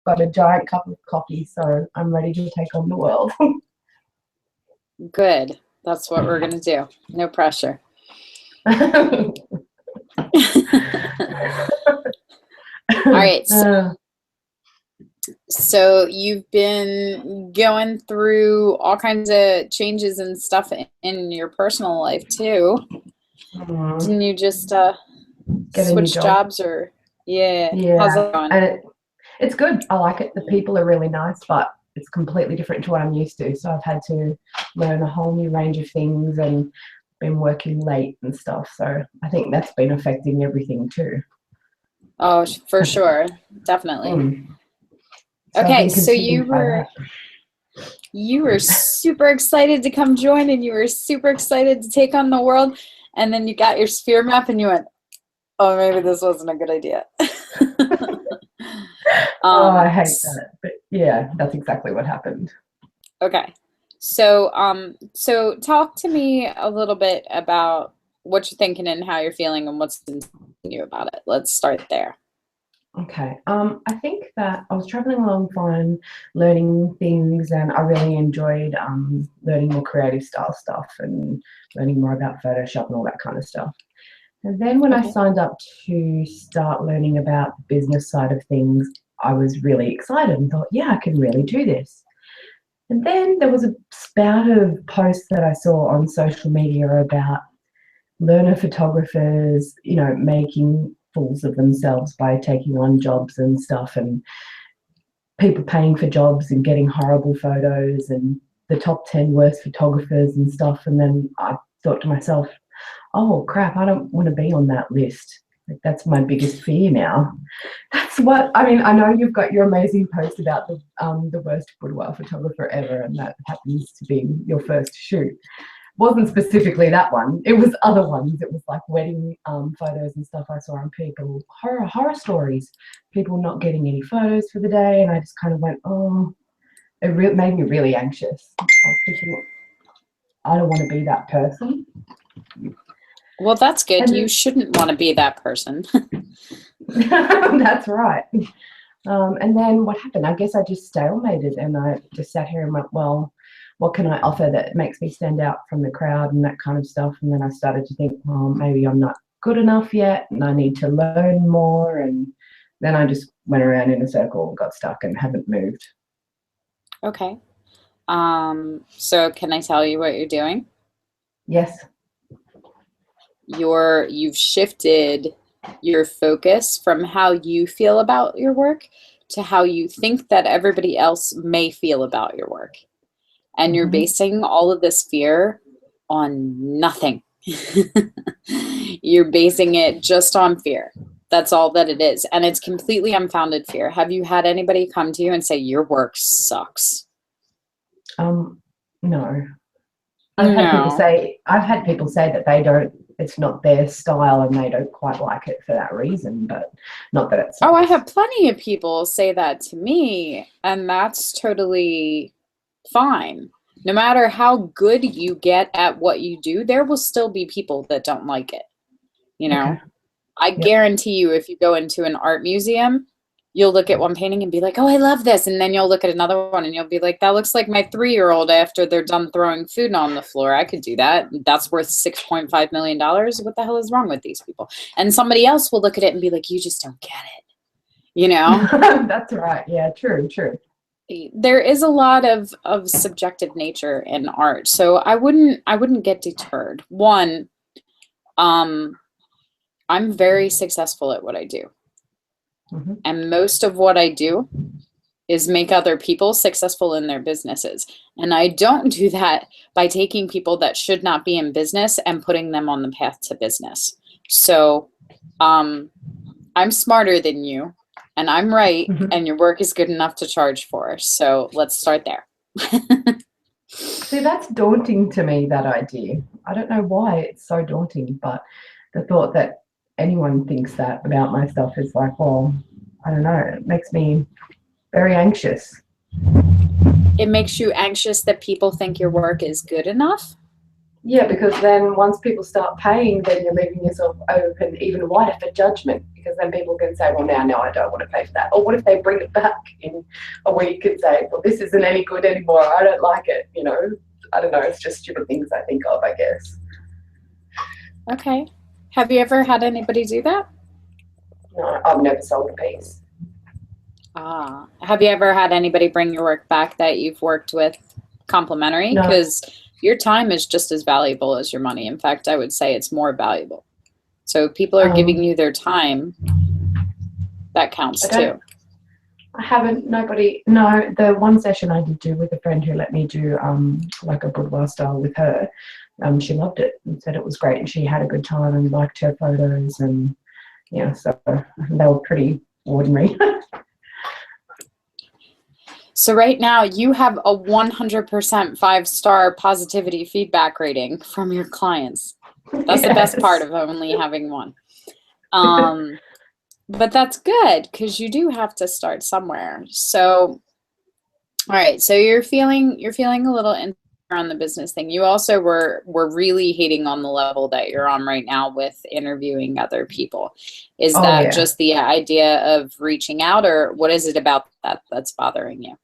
got a giant cup of coffee, so I'm ready to take on the world. Good. That's what we're going to do. No pressure. All right. So you've been going through all kinds of changes and stuff in your personal life too. Didn't you just switch jobs or yeah? How's that going? And it's good. I like it. The people are really nice, but it's completely different to what I'm used to. So I've had to learn a whole new range of things and been working late and stuff. So I think that's been affecting everything too. Oh, for sure. Definitely. So okay, so you were super excited to come join, and you were super excited to take on the world, and then you got your sphere map and you went, oh, maybe this wasn't a good idea. I hate that, but yeah, that's exactly what happened. Okay, so so talk to me a little bit about what you're thinking and how you're feeling and what's in you about it. Let's start there. Okay. I think that I was traveling along fine, learning things, and I really enjoyed learning more creative style stuff and learning more about Photoshop and all that kind of stuff. And then when I signed up to start learning about the business side of things, I was really excited and thought, yeah, I can really do this. And then there was a spout of posts that I saw on social media about learner photographers, you know, making fools of themselves by taking on jobs and stuff, and people paying for jobs and getting horrible photos and the top 10 worst photographers and stuff. And then I thought to myself, oh crap, I don't want to be on that list. Like, that's my biggest fear now. That's what I mean. I know you've got your amazing post about the worst boudoir photographer ever, and that happens to be your first shoot. Wasn't specifically that one. It was other ones. It was like wedding photos and stuff I saw on people, horror stories, people not getting any photos for the day, and I just kind of went, oh, it made me really anxious. I was thinking, I don't want to be that person. Well, that's good. You shouldn't want to be that person. That's right. And then what happened? I guess I just stalemated, and I just sat here and went, well, what can I offer that makes me stand out from the crowd and that kind of stuff? And then I started to think, well, maybe I'm not good enough yet and I need to learn more. And then I just went around in a circle, got stuck and haven't moved. Okay. So can I tell you what you're doing? Yes. You've shifted your focus from how you feel about your work to how you think that everybody else may feel about your work. And you're basing all of this fear on nothing. You're basing it just on fear. That's all that it is. And it's completely unfounded fear. Have you had anybody come to you and say, your work sucks? No. I've had people say that it's not their style and they don't quite like it for that reason, but not that it's. Oh, I have plenty of people say that to me, and that's totally fine. No matter how good you get at what you do, there will still be people that don't like it. You know, okay. I guarantee you, if you go into an art museum, you'll look at one painting and be like, oh, I love this. And then you'll look at another one and you'll be like, that looks like my 3-year-old after they're done throwing food on the floor. I could do that. That's worth $6.5 million. What the hell is wrong with these people? And somebody else will look at it and be like, you just don't get it. You know? That's right. Yeah, true. There is a lot of subjective nature in art. So I wouldn't get deterred. One, I'm very successful at what I do. And most of what I do is make other people successful in their businesses. And I don't do that by taking people that should not be in business and putting them on the path to business. So I'm smarter than you, and I'm right, and your work is good enough to charge for. So let's start there. See, that's daunting to me, that idea. I don't know why it's so daunting, but the thought that anyone thinks that about my stuff is like, well, I don't know, it makes me very anxious. It makes you anxious that people think your work is good enough? Yeah, because then once people start paying, then you're leaving yourself open even wider for judgment. Because then people can say, well, now, no, I don't want to pay for that. Or what if they bring it back in a week and say, well, this isn't any good anymore. I don't like it. You know, I don't know. It's just stupid things I think of, I guess. Okay. Have you ever had anybody do that? No, I've never sold a piece. Ah. Have you ever had anybody bring your work back that you've worked with complimentary? No. Because your time is just as valuable as your money. In fact, I would say it's more valuable. So if people are giving you their time, that counts too. I haven't, nobody, no, the one session I did do with a friend who let me do like a boudoir style with her, she loved it and said it was great and she had a good time and liked her photos and yeah, so they were pretty ordinary. So right now you have a 100% 5-star positivity feedback rating from your clients. That's the best part of only having one. But that's good because you do have to start somewhere. So, all right. So you're feeling a little insecure on the business thing. You also were really hating on the level that you're on right now with interviewing other people. Is that just the idea of reaching out, or what is it about that that's bothering you?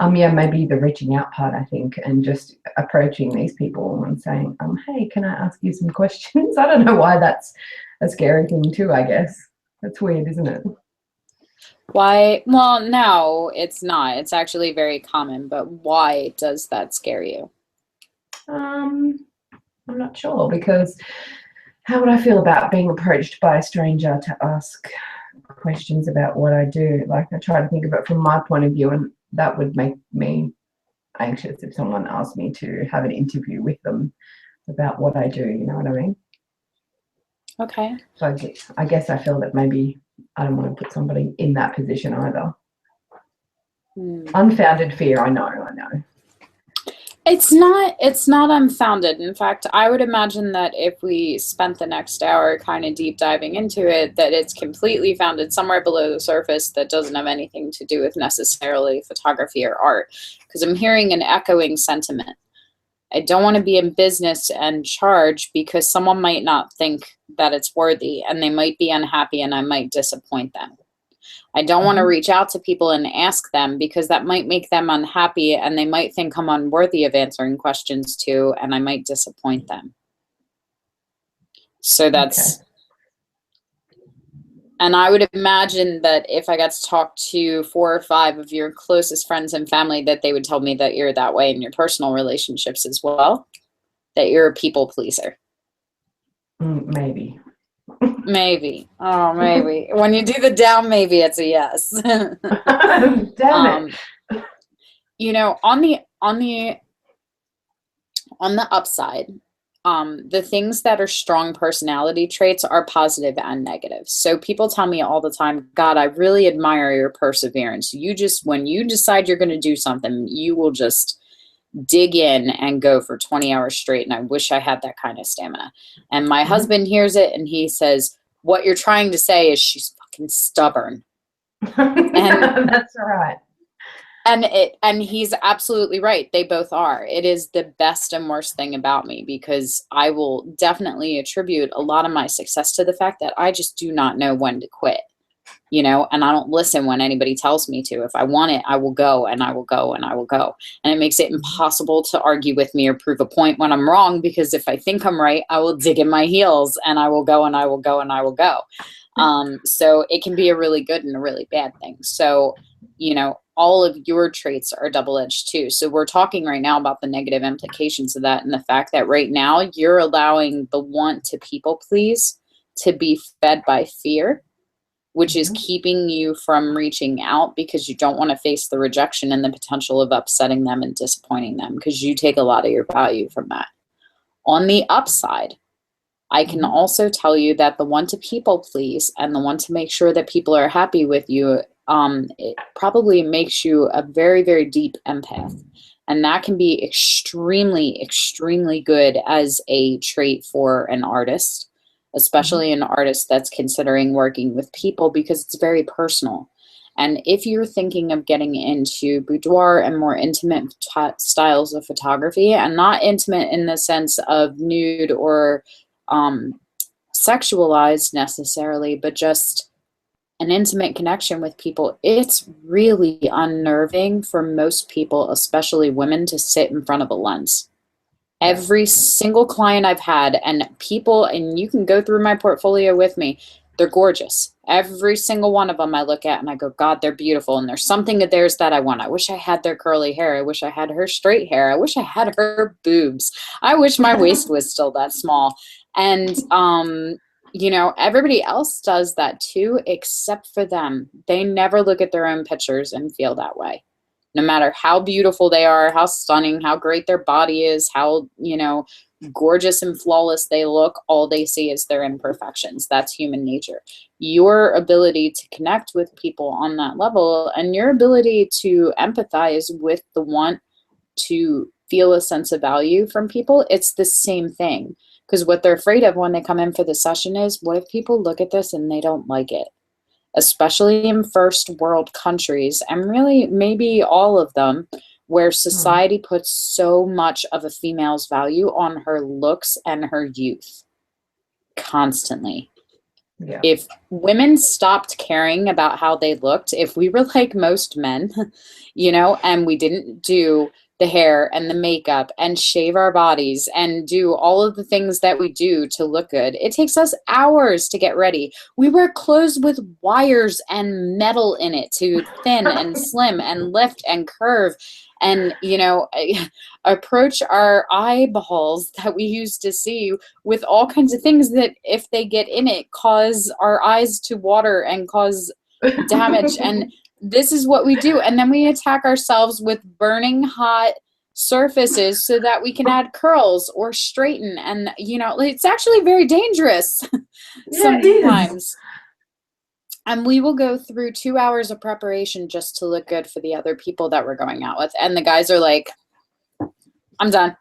Yeah, maybe the reaching out part, I think, and just approaching these people and saying, hey, can I ask you some questions? I don't know why that's a scary thing too, I guess. That's weird, isn't it? Why? Well, no, it's not. It's actually very common, but why does that scare you? I'm not sure, because how would I feel about being approached by a stranger to ask questions about what I do? Like, I try to think of it from my point of view, and that would make me anxious if someone asked me to have an interview with them about what I do, you know what I mean? Okay. So I guess I feel that maybe I don't want to put somebody in that position either. Unfounded fear, I know. It's not unfounded. In fact, I would imagine that if we spent the next hour kind of deep diving into it, that it's completely founded somewhere below the surface that doesn't have anything to do with necessarily photography or art. Because I'm hearing an echoing sentiment. I don't want to be in business and charge because someone might not think that it's worthy and they might be unhappy and I might disappoint them. I don't want to reach out to people and ask them because that might make them unhappy and they might think I'm unworthy of answering questions too, and I might disappoint them. So that's, and I would imagine that if I got to talk to 4 or 5 of your closest friends and family, that they would tell me that you're that way in your personal relationships as well, that you're a people pleaser. Maybe. Maybe. Oh, maybe. When you do the down, maybe it's a yes. Damn it. You know, on the upside, the things that are strong personality traits are positive and negative. So people tell me all the time, God, I really admire your perseverance. You just, when you decide you're going to do something, you will just dig in and go for 20 hours straight. And I wish I had that kind of stamina. And my husband hears it and he says, what you're trying to say is she's fucking stubborn. And that's right. And he's absolutely right. They both are. It is the best and worst thing about me because I will definitely attribute a lot of my success to the fact that I just do not know when to quit. You know, and I don't listen when anybody tells me to. If I want it, I will go and I will go and I will go. And it makes it impossible to argue with me or prove a point when I'm wrong, because if I think I'm right, I will dig in my heels and I will go and I will go and I will go. So it can be a really good and a really bad thing. So, you know, all of your traits are double-edged too. So we're talking right now about the negative implications of that and the fact that right now you're allowing the want to people please to be fed by fear, which is keeping you from reaching out because you don't want to face the rejection and the potential of upsetting them and disappointing them because you take a lot of your value from that. On the upside, I can also tell you that the one to people please and the one to make sure that people are happy with you, it probably makes you a very, very deep empath. And that can be extremely, extremely good as a trait for an artist, especially an artist that's considering working with people, because it's very personal. And if you're thinking of getting into boudoir and more intimate styles of photography, and not intimate in the sense of nude or sexualized necessarily, but just an intimate connection with people, it's really unnerving for most people, especially women, to sit in front of a lens. Yeah. Every single client I've had, and people, and you can go through my portfolio with me, they're gorgeous. Every single one of them I look at and I go, God, they're beautiful. And there's something of theirs that I want. I wish I had their curly hair. I wish I had her straight hair. I wish I had her boobs. I wish my waist was still that small. And, you know, everybody else does that too, except for them. They never look at their own pictures and feel that way. No matter how beautiful they are, how stunning, how great their body is, how, you know, gorgeous and flawless they look, all they see is their imperfections. That's human nature. Your ability to connect with people on that level, and your ability to empathize with the want to feel a sense of value from people, it's the same thing. Because what they're afraid of when they come in for the session is, what if people look at this and they don't like it? Especially in first world countries, and really maybe all of them, where society puts so much of a female's value on her looks and her youth constantly. Yeah. If women stopped caring about how they looked, if we were like most men, you know, and we didn't do the hair and the makeup and shave our bodies and do all of the things that we do to look good, it takes us hours to get ready. We wear clothes with wires and metal in it to thin and slim and lift and curve and, you know, approach our eyeballs that we used to see with all kinds of things that, if they get in it, cause our eyes to water and cause damage. And this is what we do. And then we attack ourselves with burning hot surfaces so that we can add curls or straighten. And, you know, it's actually very dangerous sometimes. And we will go through 2 hours of preparation just to look good for the other people that we're going out with. And the guys are like, I'm done.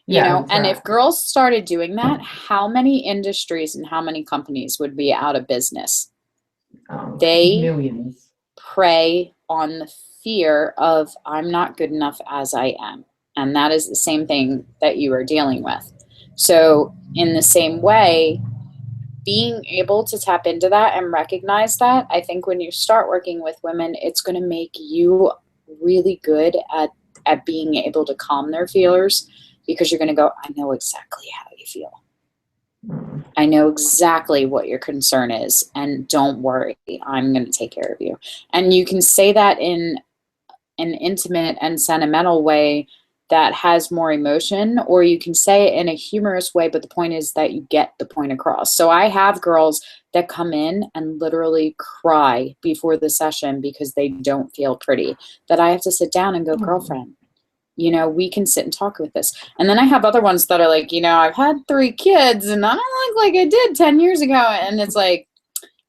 You know, and if girls started doing that, how many industries and how many companies would be out of business? They Millions. prey on the fear of, I'm not good enough as I am. And that is the same thing that you are dealing with. So in the same way, being able to tap into that and recognize that, I think when you start working with women, it's going to make you really good at being able to calm their fears, because you're going to go, I know exactly how you feel. I know exactly what your concern is, and don't worry, I'm going to take care of you. And you can say that in an intimate and sentimental way that has more emotion, or you can say it in a humorous way, but the point is that you get the point across. So I have girls that come in and literally cry before the session because they don't feel pretty, that I have to sit down and go, girlfriend, you know, we can sit and talk with this. And then I have other ones that are like, you know, I've had 3 kids and I don't look like I did 10 years ago. And it's like,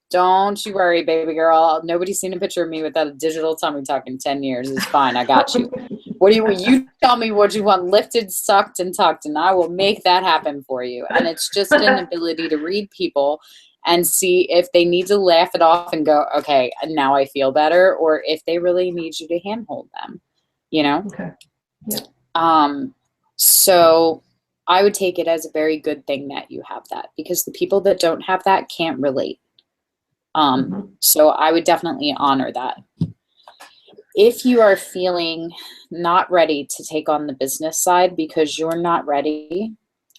don't you worry, baby girl. Nobody's seen a picture of me without a digital tummy tuck in 10 years. It's fine. I got you. What do you tell me what you want lifted, sucked, and tucked, and I will make that happen for you. And it's just an ability to read people and see if they need to laugh it off and go, okay, now I feel better, or if they really need you to handhold them, you know? Okay. Yeah. So I would take it as a very good thing that you have that, because the people that don't have that can't relate. So I would definitely honor that. If you are feeling not ready to take on the business side because you're not ready,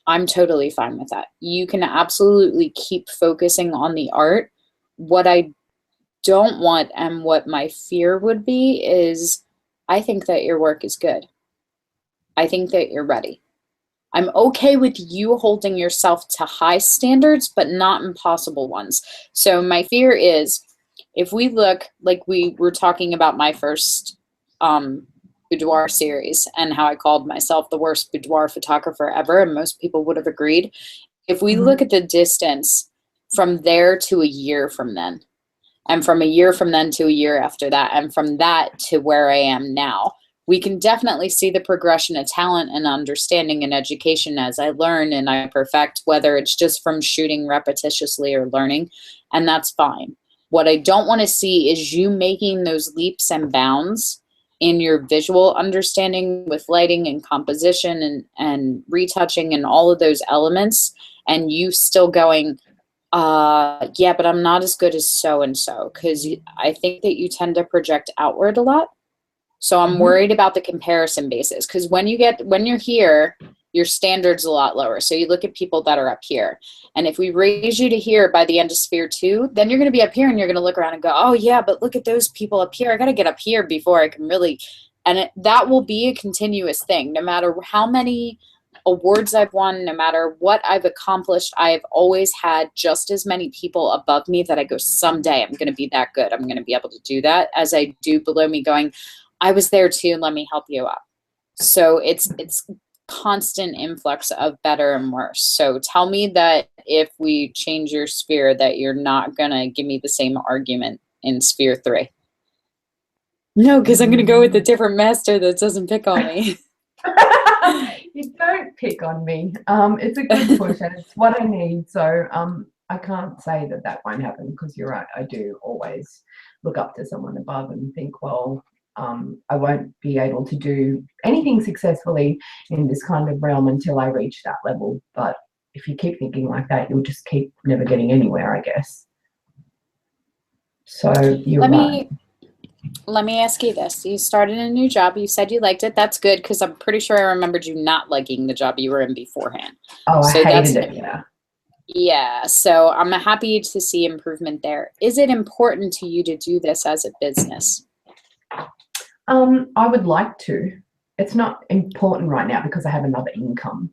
I'm totally fine with that. You can absolutely keep focusing on the art. What I don't want, and what my fear would be, is I think that your work is good. I think that you're ready. I'm okay with you holding yourself to high standards, but not impossible ones. So my fear is, if we look, like we were talking about my first boudoir series and how I called myself the worst boudoir photographer ever, and most people would have agreed. If we look at the distance from there to a year from then, and from a year from then to a year after that, and from that to where I am now, we can definitely see the progression of talent and understanding and education as I learn and I perfect, whether it's just from shooting repetitiously or learning, and that's fine. What I don't want to see is you making those leaps and bounds in your visual understanding with lighting and composition and retouching and all of those elements, and you still going, yeah, but I'm not as good as so and so, because I think that you tend to project outward a lot. So I'm worried about the comparison basis, because when you're here, your standard's a lot lower. So you look at people that are up here, and if we raise you to here by the end of sphere 2, then you're going to be up here and you're going to look around and go, oh yeah, but look at those people up here. I got to get up here before I can really, and that will be a continuous thing. No matter how many awards I've won, no matter what I've accomplished, I've always had just as many people above me that I go, someday I'm going to be that good. I'm going to be able to do that, as I do below me going, I was there too, let me help you up. So it's constant influx of better and worse. So tell me that if we change your sphere, that you're not going to give me the same argument in sphere 3. No, because I'm going to go with a different master that doesn't pick on me. You don't pick on me. It's a good push and it's what I need. So I can't say that won't happen, because you're right. I do always look up to someone above and think, well, I won't be able to do anything successfully in this kind of realm until I reach that level. But if you keep thinking like that, you'll just keep never getting anywhere, I guess. So you're right. Let me ask you this. You started a new job. You said you liked it. That's good, because I'm pretty sure I remembered you not liking the job you were in beforehand. Oh, I hated it, yeah. Yeah, so I'm happy to see improvement there. Is it important to you to do this as a business? I would like to. It's not important right now because I have another income.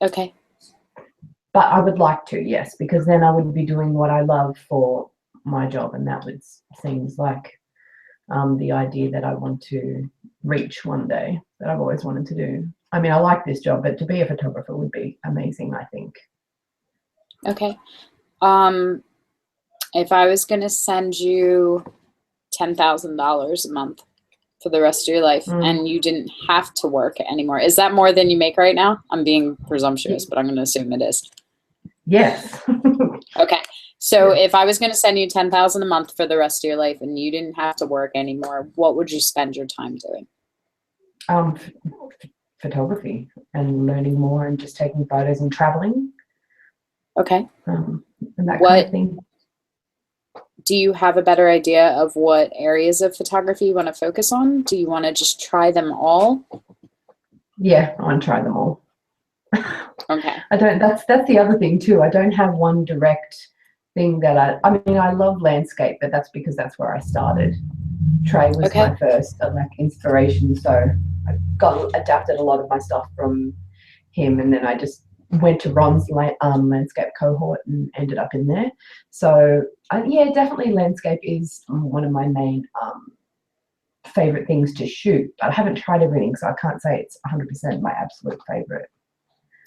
Okay. But I would like to, yes, because then I would be doing what I love for my job, and that would seems like the idea that I want to reach one day, that I've always wanted to do. I mean, I like this job, but to be a photographer would be amazing, I think. Okay. If I was going to send you $10,000 a month for the rest of your life, and you didn't have to work anymore, is that more than you make right now? I'm being presumptuous, but I'm going to assume it is. Yes. Okay. So if I was going to send you $10,000 a month for the rest of your life and you didn't have to work anymore, what would you spend your time doing? Photography and learning more and just taking photos and traveling. Okay. And that kind of thing. Do you have a better idea of what areas of photography you want to focus on? Do you want to just try them all? Yeah, I want to try them all. Okay. I don't. That's the other thing too. I don't have one direct thing that I mean, I love landscape, but that's because that's where I started. Trey was my first inspiration, so I adapted a lot of my stuff from him, and then I just went to Ron's landscape cohort and ended up in there. So yeah, definitely landscape is one of my main favorite things to shoot, but I haven't tried everything, so I can't say it's 100% my absolute favorite.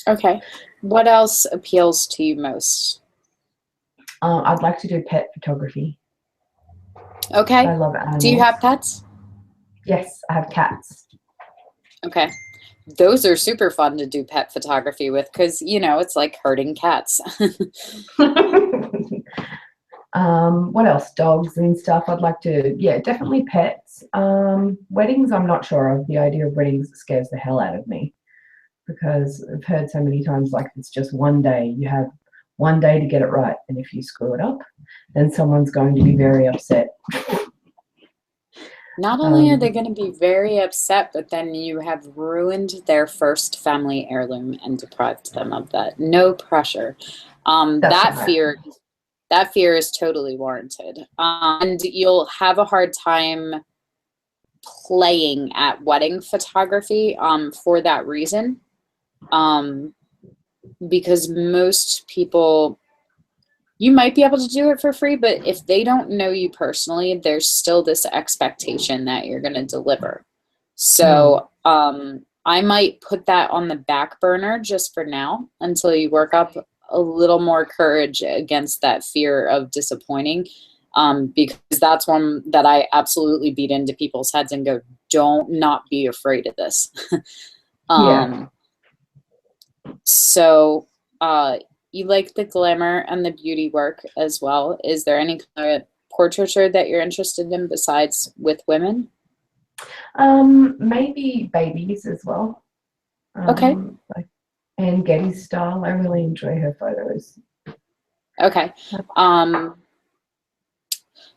Okay. What else appeals to you most? I'd like to do pet photography. Okay. I love animals. Do you have pets? Yes, I have cats. Okay. Those are super fun to do pet photography with, because, you know, it's like herding cats. What else? Dogs and stuff. I'd like to, yeah, definitely pets. Weddings, I'm not sure of. The idea of weddings scares the hell out of me, because I've heard so many times, like, it's just one day. You have one day to get it right, and if you screw it up, then someone's going to be very upset. Not only are they going to be very upset, but then you have ruined their first family heirloom and deprived them of that. No pressure. That fear is totally warranted. And you'll have a hard time playing at wedding photography for that reason. Because most people, you might be able to do it for free, but if they don't know you personally, there's still this expectation that you're going to deliver. So I might put that on the back burner just for now until you work up a little more courage against that fear of disappointing, because that's one that I absolutely beat into people's heads and go, don't not be afraid of this. So you like the glamour and the beauty work as well. Is there any kind of portraiture that you're interested in besides with women? Maybe babies as well. Okay. Like Anne Getty's style. I really enjoy her photos. Okay.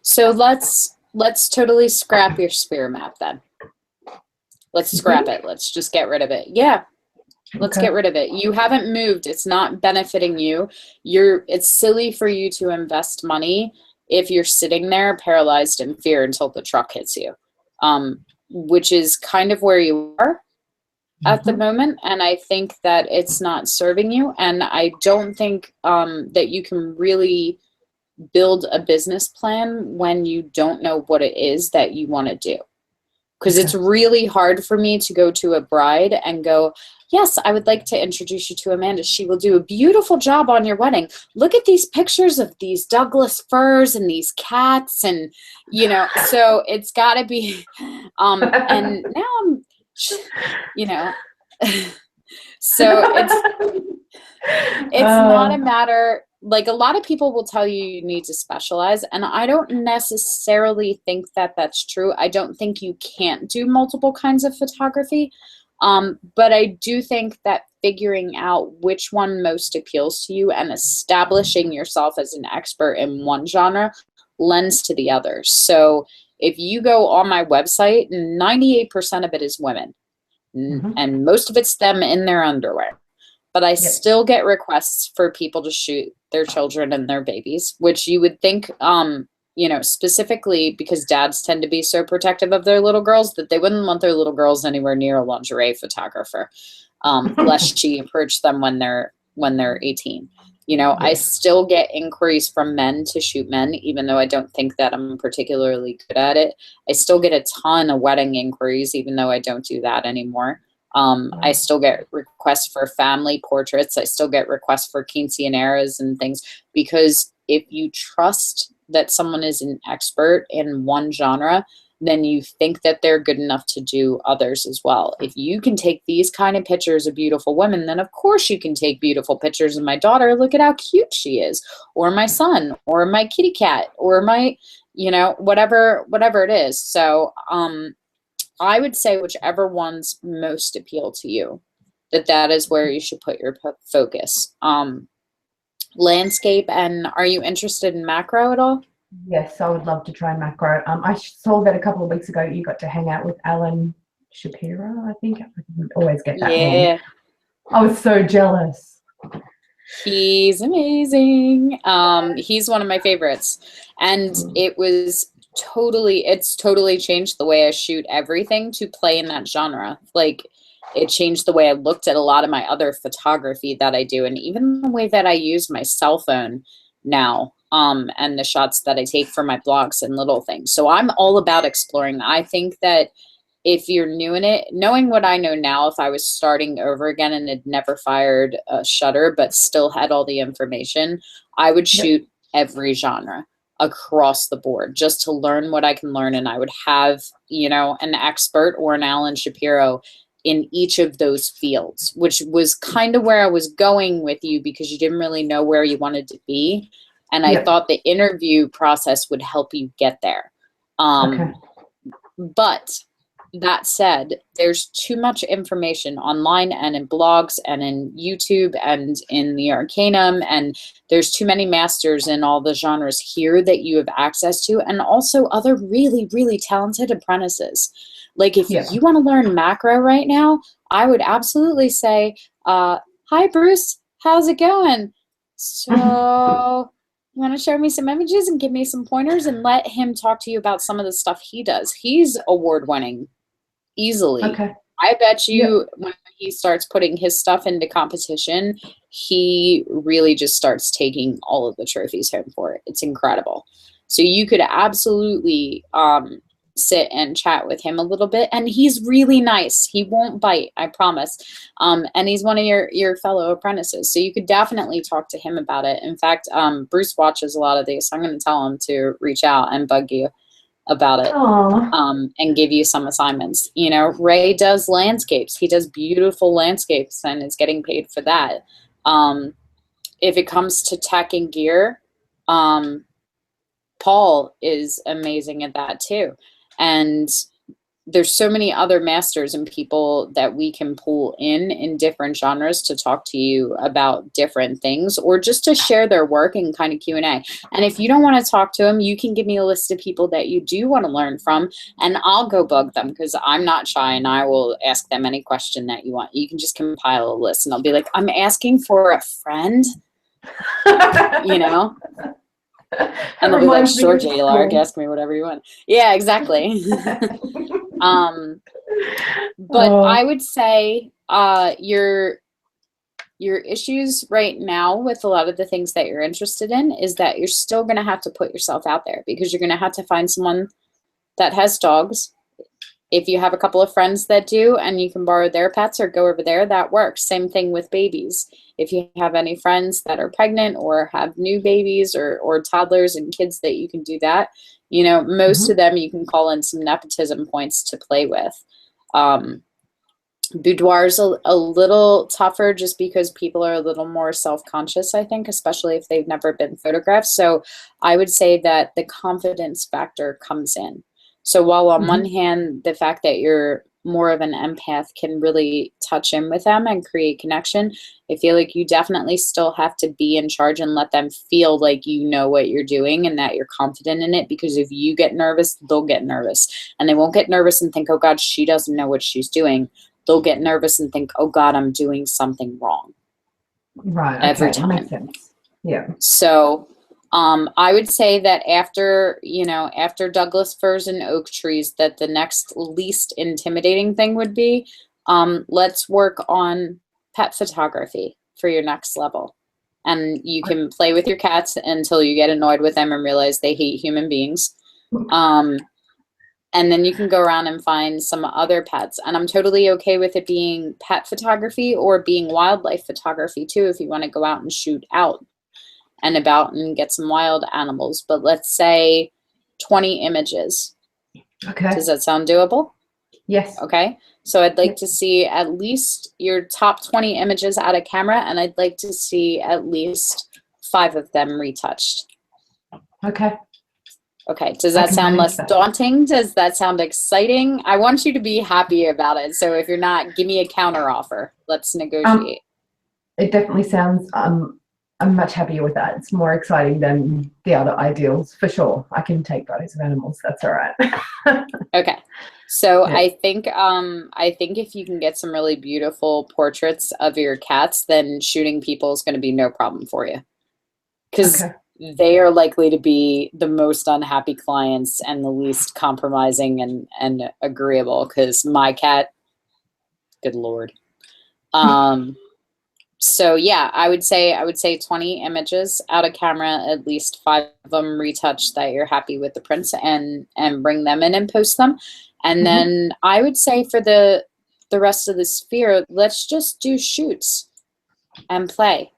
So let's totally scrap your sphere map then. Let's You scrap think? it. Let's just get rid of it. Yeah. Let's Okay. get rid of it. You haven't moved. It's not benefiting you. It's silly for you to invest money if you're sitting there paralyzed in fear until the truck hits you. Which is kind of where you are at the Mhm. moment, and I think that it's not serving you, and I don't think that you can really build a business plan when you don't know what it is that you want to do. Because it's Okay. really hard for me to go to a bride and go, yes, I would like to introduce you to Amanda. She will do a beautiful job on your wedding. Look at these pictures of these Douglas firs and these cats, and so it's got to be and now I'm you know so it's not a Oh, matter, like, a lot of people will tell you you need to specialize, and I don't necessarily think that that's true. I don't think you can't do multiple kinds of photography, but I do think that figuring out which one most appeals to you and establishing yourself as an expert in one genre lends to the other. So if you go on my website, 98% of it is women, mhm. and most of it's them in their underwear, but I Yep. still get requests for people to shoot their children and their babies, which you would think, specifically because dads tend to be so protective of their little girls that they wouldn't want their little girls anywhere near a lingerie photographer, lest she approach them when they're 18. I Yes. still get inquiries from men to shoot men, even though I don't think that I'm particularly good at it. I still get a ton of wedding inquiries, even though I don't do that anymore. I Oh, still get requests for family portraits. I still get requests for quinceaneras and things, because if you trust that someone is an expert in one genre, then you think that they're good enough to do others as well. If you can take these kind of pictures of beautiful women, then of course you can take beautiful pictures of my daughter. Look at how cute she is, or my son, or my kitty cat, or my, whatever it is. So, I would say whichever ones most appeal to you, that is where you should put your focus. Landscape, and are you interested in macro at all? yes, I would love to try macro. I saw that a couple of weeks ago you got to hang out with Alan Shapiro, I think. I always get that wrong. Yeah, I was so jealous. he's amazing. He's one of my favorites, and Mm. it's totally changed the way I shoot everything to play in that genre. Like, it changed the way I looked at a lot of my other photography that I do, and even the way that I use my cell phone now, and the shots that I take for my blogs and little things. So I'm all about exploring. I think that if you're new in it, knowing what I know now, if I was starting over again and had never fired a shutter but still had all the information, I would Yep. shoot every genre across the board just to learn what I can learn. And I would have, an expert or an Alan Shapiro in each of those fields, which was kind of where I was going with you, because you didn't really know where you wanted to be. And I Yep. thought the interview process would help you get there. Okay. But that said, there's too much information online and in blogs and in YouTube and in the Arcanum, and there's too many masters in all the genres here that you have access to, and also other really, really talented apprentices. Like, if Yep. you want to learn macro right now, I would absolutely say, hi, Bruce, how's it going? So, you want to show me some images and give me some pointers, and let him talk to you about some of the stuff he does. He's award winning easily. Okay. I bet Yep. you when he starts putting his stuff into competition, he really just starts taking all of the trophies home for it. It's incredible. So you could absolutely sit and chat with him a little bit, and he's really nice. He won't bite, I promise. And he's one of your fellow apprentices, so you could definitely talk to him about it. In fact, Bruce watches a lot of these, so I'm going to tell him to reach out and bug you about it, Oh. and give you some assignments. Ray does landscapes. He does beautiful landscapes and is getting paid for that. Um, if it comes to tech and gear, Paul is amazing at that too. And there's so many other masters and people that we can pull in different genres to talk to you about different things, or just to share their work and kind of Q&A. And if you don't want to talk to them, you can give me a list of people that you do want to learn from, and I'll go bug them, because I'm not shy and I will ask them any question that you want. You can just compile a list and I'll be like, I'm asking for a friend, you know? And they'll be like, sure, JLark, ask me whatever you want. Yeah, exactly. But I would say your issues right now with a lot of the things that you're interested in is that you're still going to have to put yourself out there, because you're going to have to find someone that has dogs. If you have a couple of friends that do and you can borrow their pets or go over there, that works. Same thing with babies. If you have any friends that are pregnant or have new babies or toddlers and kids that you can do that, you know, most of them you can call in some nepotism points to play with. Boudoir's a little tougher just because people are a little more self-conscious, I think, especially if they've never been photographed. So I would say that the confidence factor comes in. So while on one hand, the fact that you're more of an empath can really touch in with them and create connection, I feel like you definitely still have to be in charge and let them feel like you know what you're doing and that you're confident in it, because if you get nervous, they'll get nervous. And they won't get nervous and think, oh God, she doesn't know what she's doing. They'll get nervous and think, oh God, I'm doing something wrong. Right. Every okay, time. That makes sense. Yeah. So I would say that after Douglas firs and oak trees, that the next least intimidating thing would be, let's work on pet photography for your next level. And you can play with your cats until you get annoyed with them and realize they hate human beings. And then you can go around and find some other pets. And I'm totally okay with it being pet photography or being wildlife photography too, if you want to go out and shoot out and about and get some wild animals. But let's say 20 images. Okay. Does that sound doable? Yes. Okay. So I'd like to see at least your top 20 images out of camera, and I'd like to see at least 5 of them retouched. Okay. Okay. Does that sound less daunting? Does that sound exciting? I want you to be happy about it. So if you're not, give me a counter offer. Let's negotiate. It definitely sounds, I'm much happier with that. It's more exciting than the other ideals, for sure. I can take photos of animals. That's all right. Okay. So Yeah. I think if you can get some really beautiful portraits of your cats, then shooting people is going to be no problem for you. Because they are likely to be the most unhappy clients and the least compromising and agreeable, because my cat, good Lord. So yeah, I would say 20 images out of camera, at least 5 of them retouched that you're happy with the prints, and bring them in and post them. And then I would say for the rest of the sphere, let's just do shoots and play.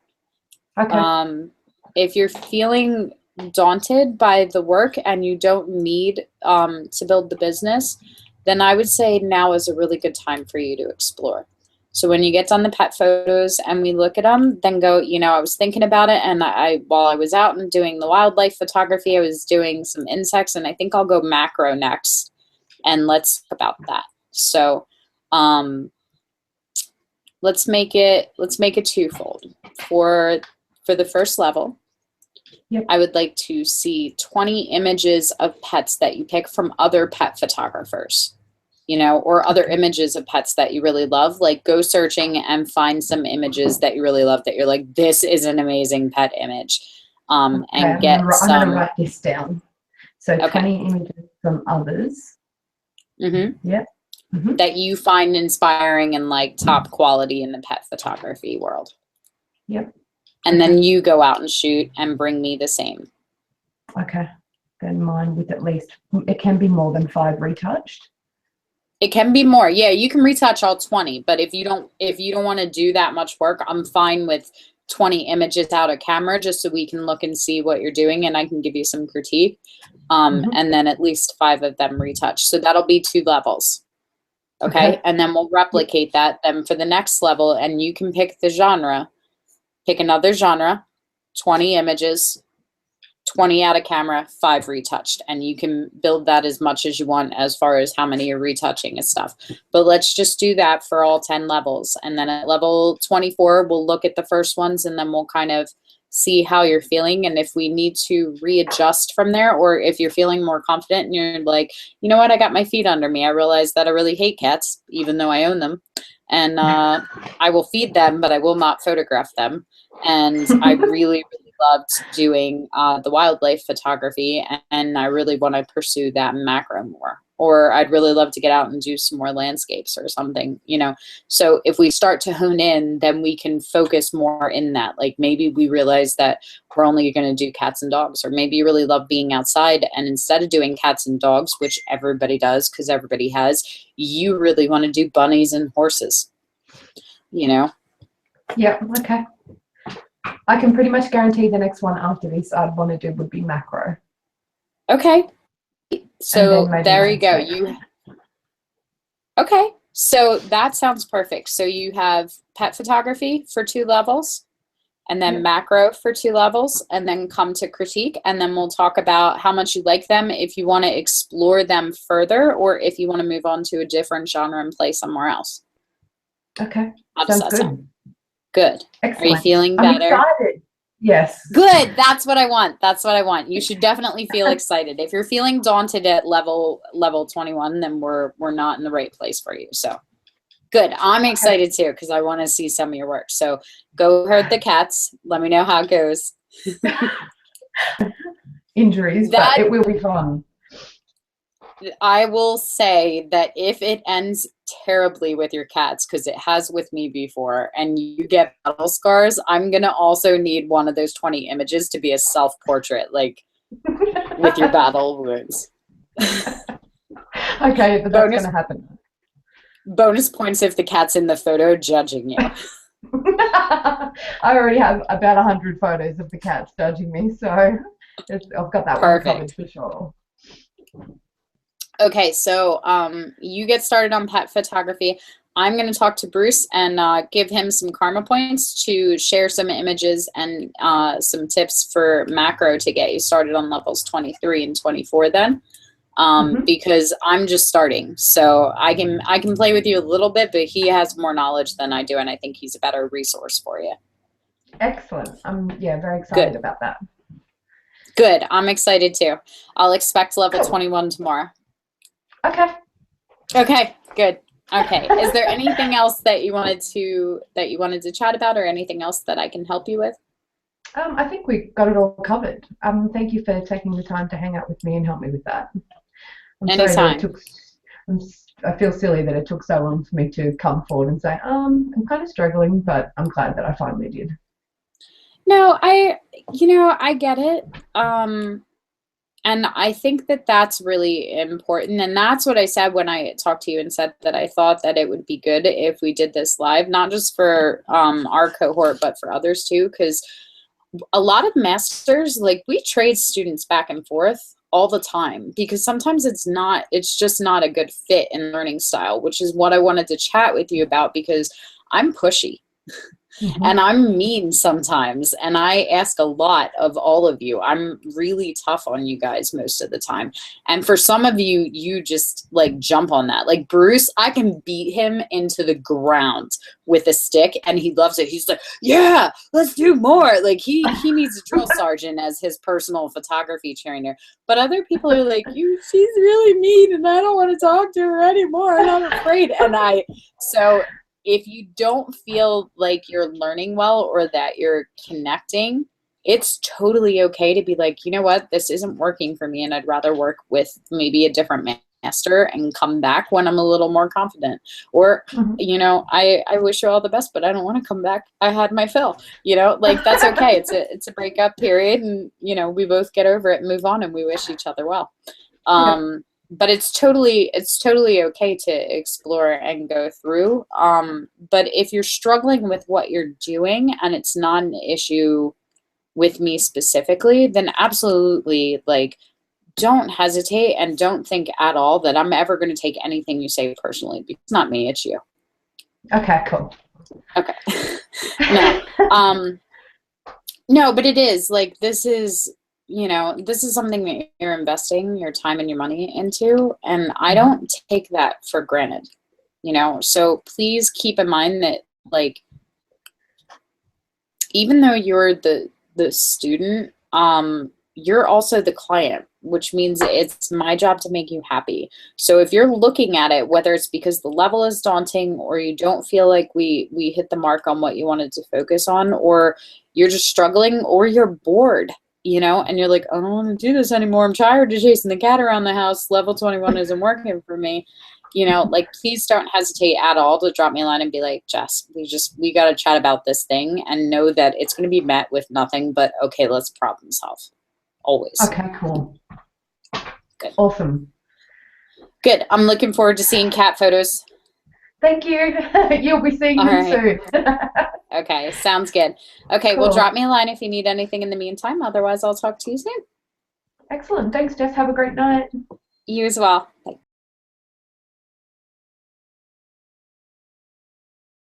Okay. If you're feeling daunted by the work and you don't need to build the business, then I would say now is a really good time for you to explore. So when you get done the pet photos and we look at them, then go, you know, I was thinking about it, and while I was out and doing the wildlife photography, I was doing some insects, and I think I'll go macro next, and let's talk about that. So let's make it twofold. For the first level, Yep. I would like to see 20 images of pets that you pick from other pet photographers, you know, or other images of pets that you really love. Like, go searching and find some images that you really love that you're like, this is an amazing pet image. And get some. I'm going to write this down. So 20 images from others. Yep. That you find inspiring and like top quality in the pet photography world. Yep. And then you go out and shoot and bring me the same. Okay. Then mine with at least, it can be more than 5 retouched. It can be more. Yeah, you can retouch all 20, but if you don't want to do that much work, I'm fine with 20 images out of camera, just so we can look and see what you're doing and I can give you some critique. And then at least 5 of them retouched. So that'll be 2 levels. Okay. And then we'll replicate that then for the next level, and you can pick the genre. Pick another genre 20 images, 20 out of camera, 5 retouched. And you can build that as much as you want as far as how many you're retouching and stuff. But let's just do that for all 10 levels. And then at level 24, we'll look at the first ones and then we'll kind of see how you're feeling. And if we need to readjust from there, or if you're feeling more confident and you're like, you know what, I got my feet under me. I realized that I really hate cats, even though I own them. And I will feed them, but I will not photograph them. And I really, really loved doing the wildlife photography, and I really want to pursue that macro more. Or I'd really love to get out and do some more landscapes or something, you know. So if we start to hone in, then we can focus more in that. Like maybe we realize that we're only going to do cats and dogs, or maybe you really love being outside, and instead of doing cats and dogs, which everybody does because everybody has, you really want to do bunnies and horses, you know. Yeah, okay. I can pretty much guarantee the next one after this I'd want to do would be macro. Okay. So there you go. Okay. So that sounds perfect. So you have pet photography for 2 levels, and then macro for 2 levels, and then come to critique, and then we'll talk about how much you like them, if you want to explore them further, or if you want to move on to a different genre and play somewhere else. Okay. How does Sounds that good. sound? Good. Excellent. Are you feeling I'm better? excited. Yes. Good. That's what I want. That's what I want. You should definitely feel excited. If you're feeling daunted at level 21, then we're not in the right place for you. So good. I'm excited too because I want to see some of your work. So go herd the cats. Let me know how it goes. Injuries, but it will be fun. I will say that if it ends terribly with your cats, because it has with me before, and you get battle scars, I'm going to also need one of those 20 images to be a self-portrait, like with your battle wounds. Okay, but that's going to happen. Bonus points if the cat's in the photo judging you. I already have about 100 photos of the cats judging me, so I've got that one covered for sure. Okay, so you get started on pet photography. I'm going to talk to Bruce and give him some karma points to share some images and some tips for macro to get you started on levels 23 and 24 then. Because I'm just starting. So I can play with you a little bit, but he has more knowledge than I do, and I think he's a better resource for you. Excellent. I'm very excited about that. Good. I'm excited too. I'll expect level 21 tomorrow. Okay. Okay, good. Okay. Is there anything else that you wanted to chat about, or anything else that I can help you with? I think we got it all covered. Thank you for taking the time to hang out with me and help me with that. Anytime. I feel silly that it took so long for me to come forward and say, I'm kind of struggling, but I'm glad that I finally did. No, I get it. And I think that that's really important. And that's what I said when I talked to you and said that I thought that it would be good if we did this live, not just for our cohort, but for others too. Because a lot of masters, like, we trade students back and forth all the time, because sometimes it's just not a good fit in learning style, which is what I wanted to chat with you about, because I'm pushy. And I'm mean sometimes, and I ask a lot of all of you. I'm really tough on you guys most of the time. And for some of you, you just like jump on that. Like Bruce, I can beat him into the ground with a stick, and he loves it. He's like, yeah, let's do more. Like he needs a drill sergeant as his personal photography trainer. But other people are like, she's really mean, and I don't want to talk to her anymore, and I'm afraid. So if you don't feel like you're learning well or that you're connecting, it's totally okay to be like, you know what, this isn't working for me, and I'd rather work with maybe a different master and come back when I'm a little more confident. Or, I wish you all the best, but I don't want to come back. I had my fill, like that's okay. It's a breakup period, and, we both get over it and move on, and we wish each other well. But it's totally okay to explore and go through. But if you're struggling with what you're doing and it's not an issue with me specifically, then absolutely, like, don't hesitate and don't think at all that I'm ever going to take anything you say personally, because it's not me, it's you. Okay, cool. Okay. Now, No, but it is like, this is, this is something that you're investing your time and your money into, and I Mhm. don't take that for granted, so please keep in mind that, like, even though you're the student, you're also the client, which means it's my job to make you happy. So if you're looking at it, whether it's because the level is daunting, or you don't feel like we hit the mark on what you wanted to focus on, or you're just struggling, or you're bored, and you're like, I don't want to do this anymore, I'm tired of chasing the cat around the house, level 21 isn't working for me, like, please don't hesitate at all to drop me a line and be like, Jess, we got to chat about this thing, and know that it's going to be met with nothing but, okay, let's problem solve. Always. Okay, cool. Good. Awesome. Good. I'm looking forward to seeing cat photos. Thank you. You'll be seeing All them right. soon. Okay, sounds good. Okay, Cool. well, drop me a line if you need anything in the meantime. Otherwise, I'll talk to you soon. Excellent. Thanks, Jess. Have a great night. You as well. Bye.